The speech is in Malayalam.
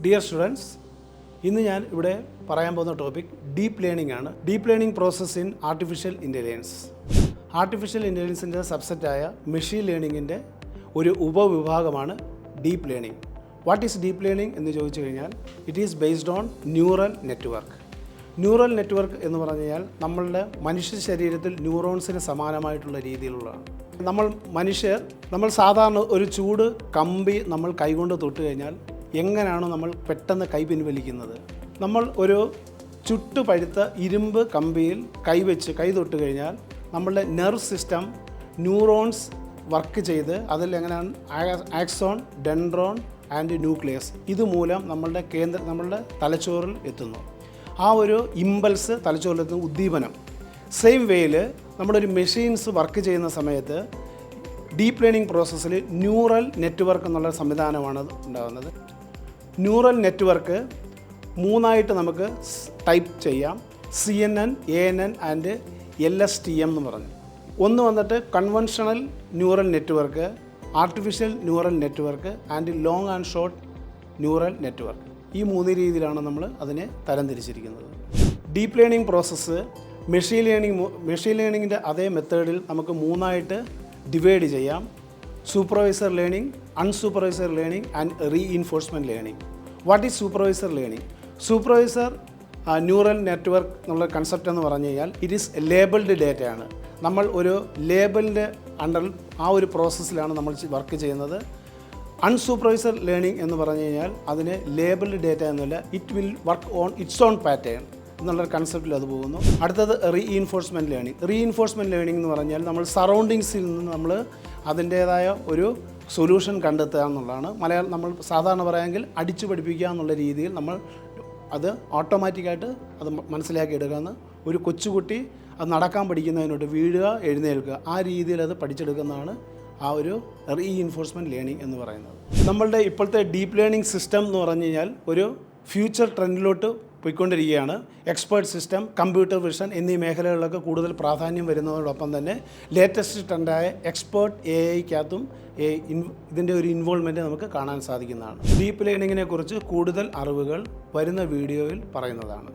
ഡിയർ സ്റ്റുഡൻസ്, ഇന്ന് ഞാൻ ഇവിടെ പറയാൻ പോകുന്ന ടോപ്പിക് ഡീപ്പ് ലേണിംഗ് ആണ്. Deep learning process in artificial intelligence. Artificial ഇൻ്റലിജൻസിൻ്റെ സബ്സെറ്റായ മെഷീൻ ലേണിങ്ങിൻ്റെ ഒരു ഉപവിഭാഗമാണ് deep learning. What is deep learning എന്ന് ചോദിച്ചു കഴിഞ്ഞാൽ it is based on neural network. Neural network എന്ന് പറഞ്ഞു കഴിഞ്ഞാൽ നമ്മളുടെ മനുഷ്യ ശരീരത്തിൽ ന്യൂറോൺസിന് സമാനമായിട്ടുള്ള രീതിയിലുള്ളതാണ്. നമ്മൾ സാധാരണ ഒരു ചൂട് കമ്പി നമ്മൾ കൈകൊണ്ട് തൊട്ട് കഴിഞ്ഞാൽ എങ്ങനെയാണ് നമ്മൾ പെട്ടെന്ന് കൈ പിൻവലിക്കുന്നത്? നമ്മൾ ഒരു ചുട്ടുപഴുത്ത ഇരുമ്പ് കമ്പിയിൽ കൈ തൊട്ട് കഴിഞ്ഞാൽ നമ്മളുടെ നെർവ് സിസ്റ്റം ന്യൂറോൺസ് വർക്ക് ചെയ്ത് അതിൽ എങ്ങനെയാണ് ആക്സോൺ, ഡെൻഡ്രോൺ ആൻഡ് ന്യൂക്ലിയസ് ഇതുമൂലം നമ്മളുടെ തലച്ചോറിൽ എത്തുന്നു. ആ ഒരു ഇമ്പൾസ് തലച്ചോറിലെത്തുന്ന ഉദ്ദീപനം. സെയിം വേയിൽ നമ്മളൊരു മെഷീൻസ് വർക്ക് ചെയ്യുന്ന സമയത്ത് ഡീപ്പ് ലേണിംഗ് പ്രോസസ്സിൽ ന്യൂറൽ നെറ്റ്വർക്ക് എന്നുള്ള സംവിധാനമാണ് ഉണ്ടാകുന്നത്. ന്യൂറൽ നെറ്റ്വർക്ക് മൂന്നായിട്ട് നമുക്ക് ടൈപ്പ് ചെയ്യാം. CNN, ANN ആൻഡ് LSTM എന്ന് പറഞ്ഞു. ഒന്ന് വന്നിട്ട് conventional neural network, artificial neural network and long and short neural network. ഈ മൂന്ന് രീതിയിലാണ് നമ്മൾ അതിനെ തരംതിരിച്ചിരിക്കുന്നത്. ഡീപ്പ് ലേണിംഗ് പ്രോസസ്സ് മെഷീൻ ലേണിങ്ങിൻ്റെ അതേ മെത്തേഡിൽ നമുക്ക് മൂന്നായിട്ട് ഡിവൈഡ് ചെയ്യാം. Supervisor learning, unsupervisor learning and reinforcement learning. What is supervisor learning? Supervisor neural network എന്നുള്ള കൺസെപ്റ്റ് എന്ന് പറഞ്ഞു കഴിഞ്ഞാൽ ഇറ്റ് ഈസ് ലേബിൾഡ് ഡേറ്റയാണ്. നമ്മൾ ഒരു ലേബലിൻ്റെ അണ്ടറിൽ ആ ഒരു പ്രോസസ്സിലാണ് നമ്മൾ വർക്ക് ചെയ്യുന്നത്. അൺസൂപ്പർവൈസർ ലേണിംഗ് എന്ന് പറഞ്ഞു കഴിഞ്ഞാൽ അതിന് ലേബിൾഡ് ഡേറ്റ എന്നല്ല, it will work on its on pattern എന്നുള്ള കൺസെപ്റ്റിൽ അത് പോകുന്നു. അടുത്തത് റീഇൻഫോഴ്സ്മെൻറ്റ് ലേണിംഗ്. റീഇൻഫോഴ്സ്മെൻറ്റ് ലേണിംഗ് എന്ന് പറഞ്ഞാൽ നമ്മൾ സറൗണ്ടിങ്സിൽ നിന്ന് നമ്മൾ അതിൻ്റേതായ ഒരു സൊല്യൂഷൻ കണ്ടെത്തുക എന്നുള്ളതാണ്. നമ്മൾ സാധാരണ പറയാമെങ്കിൽ അടിച്ചു പഠിപ്പിക്കുക എന്നുള്ള രീതിയിൽ നമ്മൾ അത് ഓട്ടോമാറ്റിക്കായിട്ട് അത് മനസ്സിലാക്കി എടുക്കാമെന്ന്. ഒരു കൊച്ചുകുട്ടി അത് നടക്കാൻ പഠിക്കുന്നതിനോട്ട് വീഴുക, എഴുന്നേൽക്കുക, ആ രീതിയിൽ അത് പഠിച്ചെടുക്കുന്നതാണ് ആ ഒരു റീഇൻഫോഴ്സ്മെൻറ്റ് ലേണിംഗ് എന്ന് പറയുന്നത്. നമ്മളുടെ ഇപ്പോഴത്തെ ഡീപ്പ് ലേണിംഗ് സിസ്റ്റം എന്ന് പറഞ്ഞു കഴിഞ്ഞാൽ ഒരു ഫ്യൂച്ചർ ട്രെൻഡിലോട്ട് പോയിക്കൊണ്ടിരിക്കുകയാണ്. എക്സ്പേർട്ട് സിസ്റ്റം, കമ്പ്യൂട്ടർ വിഷൻ എന്നീ മേഖലകളിലൊക്കെ കൂടുതൽ പ്രാധാന്യം വരുന്നതോടൊപ്പം തന്നെ ലേറ്റസ്റ്റ് ട്രെൻഡായ എക്സ്പേർട്ട് AI-ക്കകത്തും ഇതിൻ്റെ ഒരു ഇൻവോൾവ്മെൻറ്റ് നമുക്ക് കാണാൻ സാധിക്കുന്നതാണ്. ഡീപ്പ് ലേണിങ്ങിനെ കുറിച്ച് കൂടുതൽ അറിവുകൾ വരുന്ന വീഡിയോയിൽ പറയുന്നതാണ്.